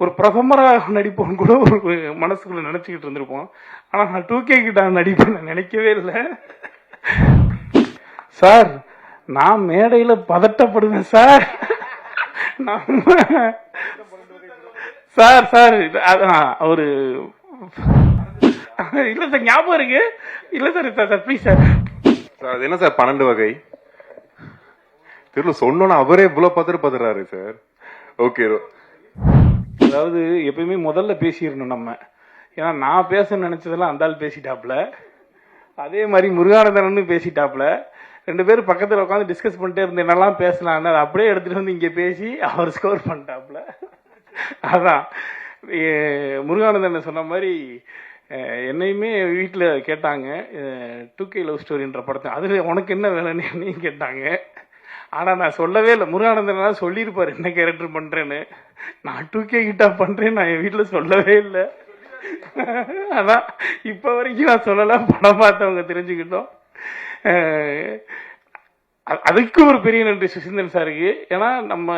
ஒரு பிரதமராக நடிப்போம் கூட ஒரு மனசுக்குள்ள நினைச்சுக்கிட்டு இருந்திருப்போம். ஆனா நான் 2K கிட்ட நடிப்பேன் நினைக்கவே இல்லை சார். நான் மேடையில பதட்டப்படுவேன் சார். சார் சார் ஒரு இல்ல சார் ஞாபகம் இருக்கு. இல்ல sir sir please sir. Sir அது என்ன சார் 12 வகை தெரியல சொன்னோன்னா அவரே இவ்வளவு பதறாரு சார். ஓகே, அதாவது எப்பயுமே முதல்ல பேசிடணும் நம்ம. ஏன்னா நான் பேச நினைச்சதெல்லாம் அந்த ஆள் பேசிட்டாப்ல, அதே மாதிரி முருகானந்தன் பேசிட்டாப்ல. 2 பேரும் பக்கத்தில் உட்காந்து டிஸ்கஸ் பண்ணிட்டே இருந்து என்னெல்லாம் பேசலான்னு அதை அப்படியே எடுத்துட்டு வந்து இங்கே பேசி அவர் ஸ்கோர் பண்ணிட்டாப்ல. அதான் முருகானந்தன் சொன்ன மாதிரி என்னையுமே வீட்டில் கேட்டாங்க 2K லவ் ஸ்டோரின்ற படத்தை, அதில் உனக்கு என்ன வேலைன்னு கேட்டாங்க. ஆனால் நான் சொல்லவே இல்லை. முருகானந்தன் சொல்லியிருப்பார் என்ன கேரக்டர் பண்ணுறேன்னு. நான் 2K கிட்ட பண்ணுறேன்னு நான் என் வீட்டில் சொல்லவே இல்லை. அதான் இப்போ வரைக்கும் நான் சொல்லலாம், படம் பார்த்தவங்க தெரிஞ்சுக்கிட்டோம். அதுக்கு ஒரு பெரிய நன்றி சுசீந்திரன் சாருக்கு. ஏன்னா நம்ம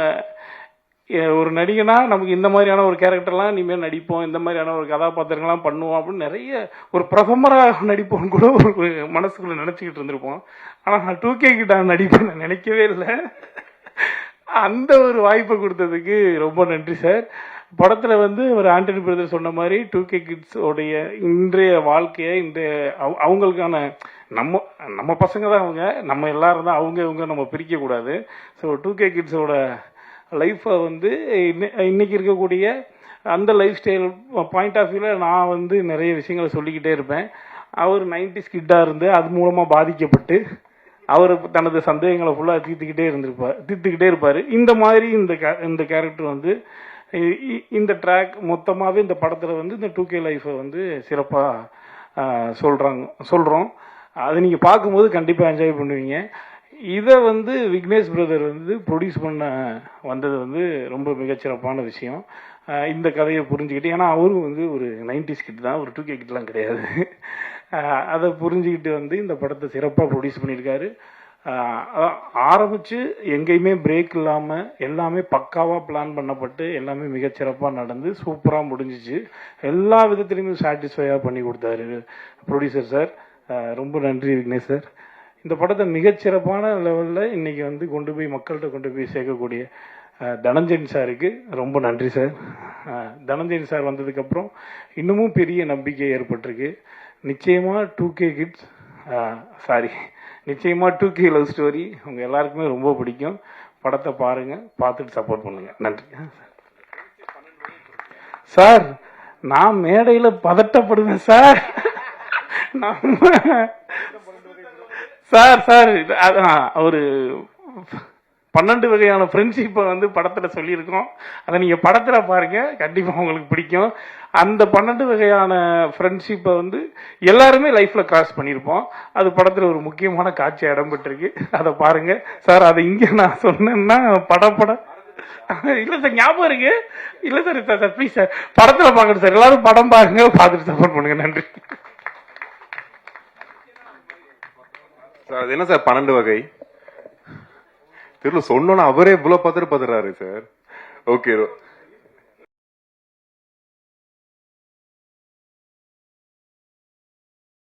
ஒரு நடிகனா நமக்கு இந்த மாதிரியான ஒரு கேரக்டர்லாம் இனிமேல் நடிப்போம், இந்த மாதிரியான ஒரு கதாபாத்திரங்கள்லாம் பண்ணுவோம் அப்படின்னு நிறைய ஒரு பிரதமராக நடிப்போம் கூட ஒரு மனசுக்குள்ள நினைச்சுக்கிட்டு இருந்திருப்போம். ஆனால் நான் 2K கிட்ட நடிப்பேன் நினைக்கவே இல்லை. அந்த ஒரு வாய்ப்பை கொடுத்ததுக்கு ரொம்ப நன்றி சார். படத்தில் ஒரு ஆண்டனி பிரதர் சொன்ன மாதிரி 2K கிட்ஸ் உடைய இன்றைய வாழ்க்கையை இன்றைய அவங்களுக்கான நம்ம நம்ம பசங்க தான் அவங்க, நம்ம எல்லாரும் தான் அவங்க இவங்க நம்ம பிரிக்கக்கூடாது. ஸோ 2K கிட்ஸோட லைஃப்பை இன்னைக்கு இருக்கக்கூடிய அந்த லைஃப் ஸ்டைல் பாயிண்ட் ஆஃப் வியூவில் நான் நிறைய விஷயங்களை சொல்லிக்கிட்டே இருப்பேன். அவர் 90s கிட்டாக இருந்து அது மூலமாக பாதிக்கப்பட்டு அவர் தனது சந்தேகங்களை ஃபுல்லாக தீர்த்துக்கிட்டே இருப்பார். இந்த மாதிரி இந்த கேரக்டர் இந்த ட்ராக் மொத்தமாகவே இந்த படத்தில் இந்த 2K லைஃப்பை சிறப்பாக சொல்கிறோம். அதை நீங்கள் பார்க்கும்போது கண்டிப்பாக என்ஜாய் பண்ணுவீங்க. இதை விக்னேஷ் பிரதர் ப்ரொடியூஸ் பண்ண வந்தது ரொம்ப மிகச்சிறப்பான விஷயம். இந்த கதையை புரிஞ்சுக்கிட்டு, ஏன்னா அவரும் ஒரு 90s கிட் தான், ஒரு 2K கிட்லாம் கிடையாது. அதை புரிஞ்சுக்கிட்டு இந்த படத்தை சிறப்பாக ப்ரொடியூஸ் பண்ணியிருக்காரு. ஆரம்பித்து எங்கேயுமே பிரேக் இல்லாமல் எல்லாமே பக்காவாக பிளான் பண்ணப்பட்டு எல்லாமே மிகச்சிறப்பாக நடந்து சூப்பராக முடிஞ்சிச்சு. எல்லா விதத்துலையுமே சாட்டிஸ்ஃபையாக பண்ணி கொடுத்தாரு ப்ரொடியூசர் சார். ரொம்ப நன்றி விக்னேஷ் சார். இந்த படத்தை மிகச்சிறப்பான லெவலில் இன்றைக்கி கொண்டு போய் மக்கள்கிட்ட கொண்டு போய் சேர்க்கக்கூடிய தனஞ்சயன் சாருக்கு ரொம்ப நன்றி சார். தனஞ்சயன் சார் வந்ததுக்கப்புறம் இன்னமும் பெரிய நம்பிக்கை ஏற்பட்டிருக்கு. நிச்சயமாக 2K கிட்ஸ் நிச்சயமாக 2K லவ் ஸ்டோரி உங்கள் எல்லாருக்குமே ரொம்ப பிடிக்கும். படத்தை பாருங்கள், பார்த்துட்டு சப்போர்ட் பண்ணுங்கள். நன்றி சார். நான் மேடையில் பதட்டப்படுவேன் சார். சார் சார் ஒரு 12 வகையான ஃப்ரெண்ட்ஷிப்பை படத்தில் சொல்லியிருக்கோம். அதை நீங்கள் படத்தில் பாருங்கள், கண்டிப்பாக உங்களுக்கு பிடிக்கும். அந்த 12 வகையான ஃப்ரெண்ட்ஷிப்பை எல்லாருமே லைஃப்பில் கிராஸ் பண்ணியிருப்போம். அது படத்தில் ஒரு முக்கியமான காட்சியாக இடம்பெற்றிருக்கு. அதை பாருங்கள் சார். அதை இங்கே நான் சொன்னேன்னா படம் இல்லை சார் ஞாபகம் இருக்கு. இல்லை சார் சார் ப்ளீஸ் சார், படத்தில் பார்க்கணும் சார். எல்லாரும் படம் பாருங்க, பார்த்துட்டு சப்போர்ட் பண்ணுங்க. நன்றி சார். அது என்ன சார் 12 வகை தெரியல சொன்னோன்னா அவரே இவ்வளவு பதறாரு சார். ஓகே.